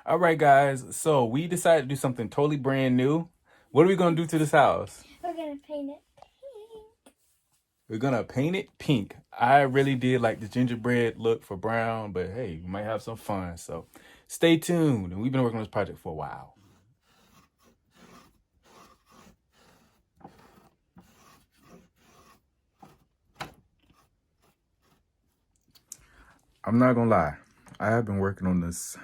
All right, guys. So we decided to do something totally brand new. What are we gonna do to this house? We're gonna paint it pink. We're gonna paint it pink. I really did like the gingerbread look for brown, but hey, we might have some fun. So stay tuned. And we've been working on this project for a while. I'm not gonna lie. I have been working on this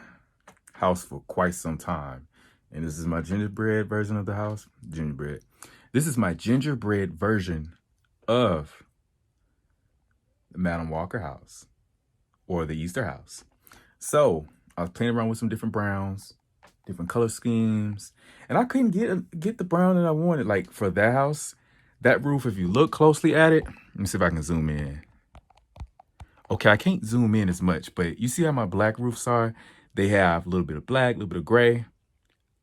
house for quite some time. And this is my gingerbread version of the house. Gingerbread. This is my gingerbread version of the Madam Walker house or the Easter house. So I was playing around with some different browns, different color schemes, and I couldn't get the brown that I wanted. Like for that house, that roof, if you look closely at it, let me see if I can zoom in. Okay, I can't zoom in as much, but you see how my black roofs are? They have a little bit of black, a little bit of gray.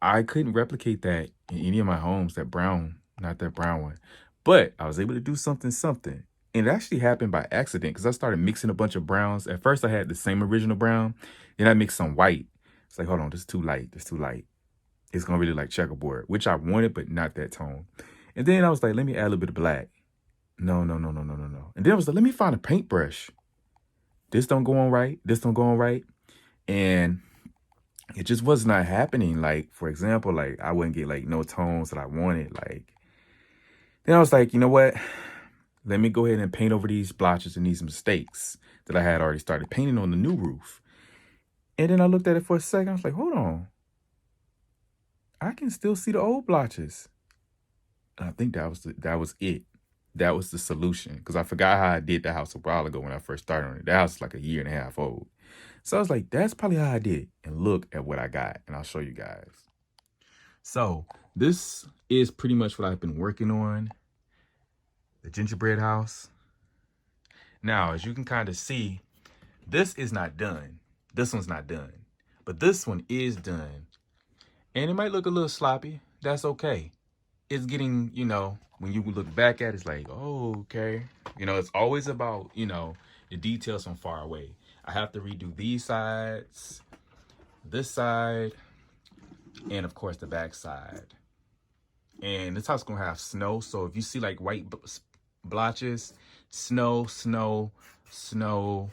I couldn't replicate that in any of my homes, that brown, not that brown one. But I was able to do something. And it actually happened by accident because I started mixing a bunch of browns. At first, I had the same original brown. Then I mixed some white. It's like, hold on, this is too light. This is too light. It's going to really like checkerboard, which I wanted, but not that tone. And then I was like, let me add a little bit of black. No. And then I was like, let me find a paintbrush. This don't go on right. This don't go on right. And it just was not happening. Like, for example, like I wouldn't get like no tones that I wanted. Like, then I was like, you know what? Let me go ahead and paint over these blotches and these mistakes that I had already started painting on the new roof. And then I looked at it for a second. I was like, hold on. I can still see the old blotches. And I think that was it. That was the solution. Because I forgot how I did the house a while ago when I first started on it. That house is like 1.5 years old. So I was like, that's probably how I did it. And look at what I got. And I'll show you guys. So this is pretty much what I've been working on. The gingerbread house. Now, as you can kind of see, this is not done. This one's not done. But this one is done. And it might look a little sloppy. That's okay. It's getting, you know, when you look back at it, it's like, oh, okay. You know, it's always about, you know, the details from far away. I have to redo these sides, this side, and of course the back side. And this house is going to have snow. So if you see like white blotches, snow, some snow,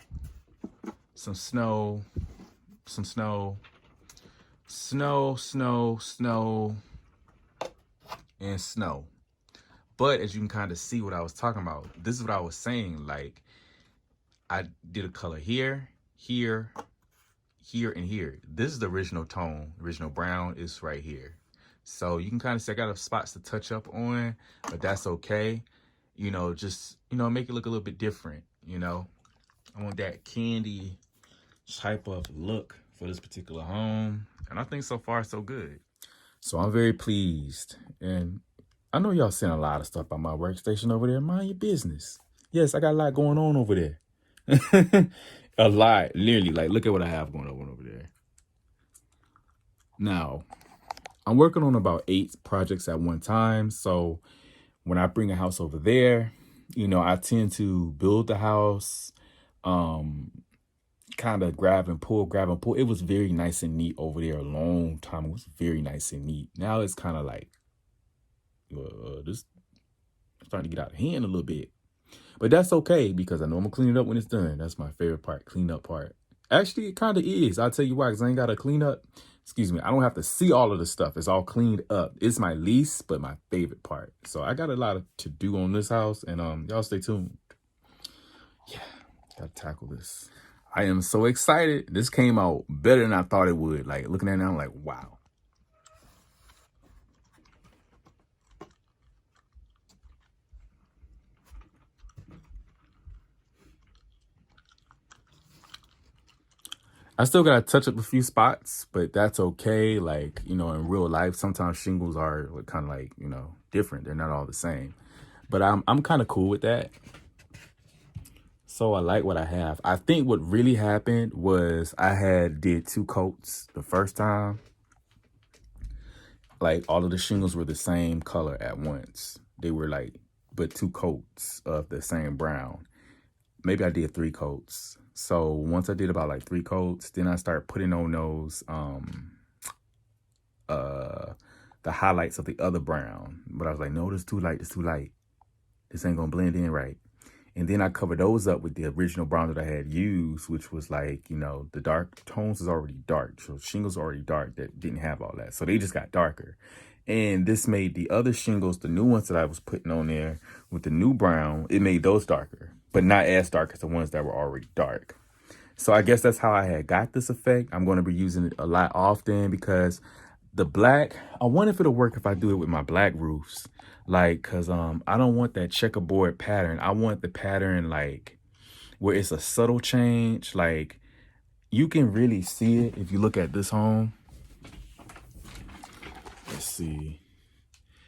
and snow. But as you can kind of see what I was talking about, this is what I was saying. Like, I did a color here, here, and here. This is the original tone. Original brown is right here. So you can kind of see I got spots to touch up on, but that's okay. You know, just, you know, make it look a little bit different, you know. I want that candy type of look for this particular home. And I think so far, so good. So I'm very pleased. And I know y'all seeing a lot of stuff on my workstation over there. Mind your business. Yes, I got a lot going on over there. A lot, literally. Like, look at what I have going on over there. Now, I'm working on about 8 projects at one time. So when I bring a house over there, you know, I tend to build the house, kind of grab and pull. It was very nice and neat over there a long time. It was very nice and neat. Now it's kind of like, this starting to get out of hand a little bit. But that's okay because I know I'm going to clean it up when it's done. That's my favorite part, clean up part. Actually, it kind of is. I'll tell you why, because I ain't got to clean up. Excuse me. I don't have to see all of the stuff. It's all cleaned up. It's my least, but my favorite part. So I got a lot to do on this house. And y'all stay tuned. Yeah, got to tackle this. I am so excited. This came out better than I thought it would. Like, looking at it now, I'm like, wow. I still got to touch up a few spots, but that's okay. Like, you know, in real life, sometimes shingles are kind of like, you know, different. They're not all the same. But I'm kind of cool with that. So I like what I have. I think what really happened was I did 2 coats the first time. Like, all of the shingles were the same color at once. They were like, but 2 coats of the same brown. Maybe I did 3 coats. So once I did about like 3 coats, then I started putting on those the highlights of the other brown. But I was like, no, this is too light. It's too light. This ain't gonna blend in right. And then I covered those up with the original brown that I had used, which was like, you know, the dark tones is already dark. So shingles are already dark that didn't have all that. So they just got darker. And this made the other shingles, the new ones that I was putting on there with the new brown, it made those darker, but not as dark as the ones that were already dark. So I guess that's how I had got this effect. I'm going to be using it a lot often because the black, I wonder if it'll work if I do it with my black roofs. Like, cause I don't want that checkerboard pattern. I want the pattern like where it's a subtle change. Like you can really see it if you look at this home. Let's see.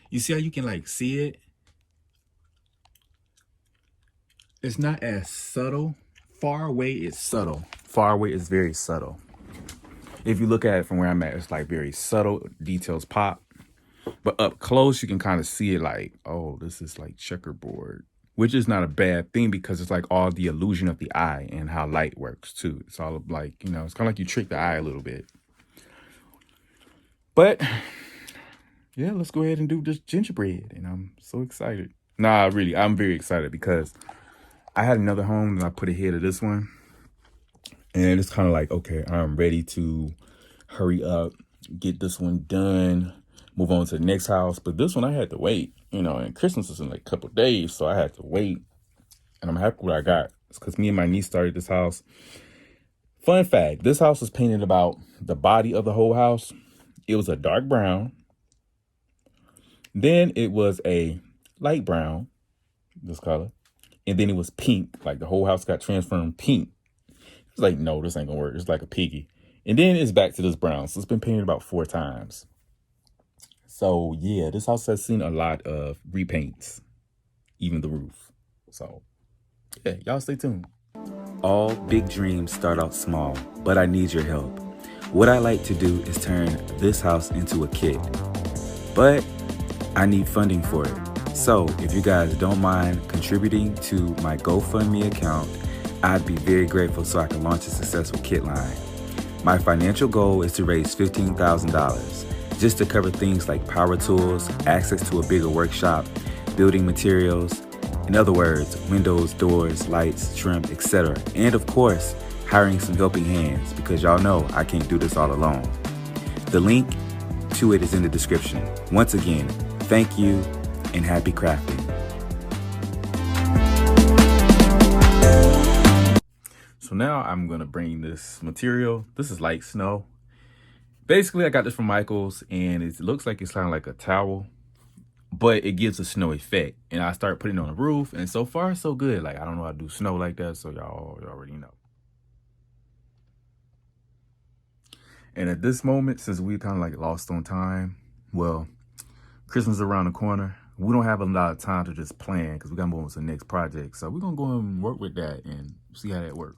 You see how you can like see it? It's not as subtle. Far away is subtle. Far away is very subtle. If you look at it from where I'm at, it's like very subtle. Details pop. But up close, you can kind of see it like, oh, this is like checkerboard, which is not a bad thing because it's like all the illusion of the eye and how light works too. It's all like, you know, it's kind of like you trick the eye a little bit. But yeah, let's go ahead and do this gingerbread. And I'm so excited. Nah, really, I'm very excited because I had another home and I put ahead of this one. And it's kind of like, okay, I'm ready to hurry up, get this one done, move on to the next house. But this one I had to wait, you know, and Christmas is in like a couple of days. So I had to wait. And I'm happy with what I got. It's because me and my niece started this house. Fun fact, this house was painted about the body of the whole house. It was a dark brown. Then it was a light brown, this color. And then it was pink. Like the whole house got transformed pink. It's like, no, this ain't gonna work. It's like a piggy. And then it's back to this brown. So it's been painted about 4 times. So yeah, this house has seen a lot of repaints, even the roof. So yeah, y'all stay tuned. All big dreams start out small, but I need your help. What I like to do is turn this house into a kit, but I need funding for it. So if you guys don't mind contributing to my GoFundMe account, I'd be very grateful so I can launch a successful kit line. My financial goal is to raise $15,000 just to cover things like power tools, access to a bigger workshop, building materials, in other words, windows, doors, lights, trim, etc. And of course, hiring some helping hands because y'all know I can't do this all alone. The link to it is in the description. Once again, thank you and happy crafting. So now I'm going to bring this material. This is light snow. Basically, I got this from Michael's and it looks like it's kind of like a towel, but it gives a snow effect. And I start putting it on the roof and so far so good. Like I don't know how to do snow like that, so y'all already know. And at this moment, since we kind of like lost on time, well, Christmas is around the corner. We don't have a lot of time to just plan because we got to move on to the next project. So we're going to go and work with that and see how that works.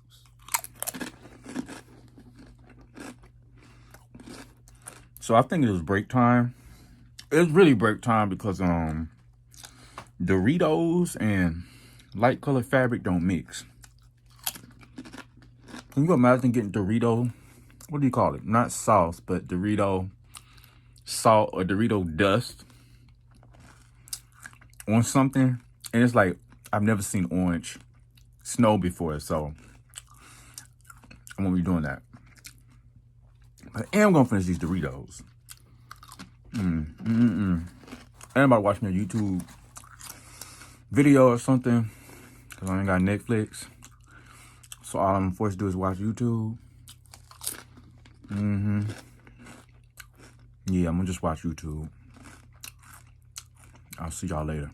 So I think it was break time. It's really break time because Doritos and light colored fabric don't mix. Can you imagine getting Dorito? What do you call it? Not sauce, but Dorito salt or Dorito dust on something. And it's like, I've never seen orange snow before, so I'm gonna be doing that. But I am gonna finish these Doritos. And I'm about watching a YouTube video or something because I ain't got Netflix. So all I'm forced to do is watch YouTube. Yeah, I'm gonna just watch YouTube. I'll see y'all later.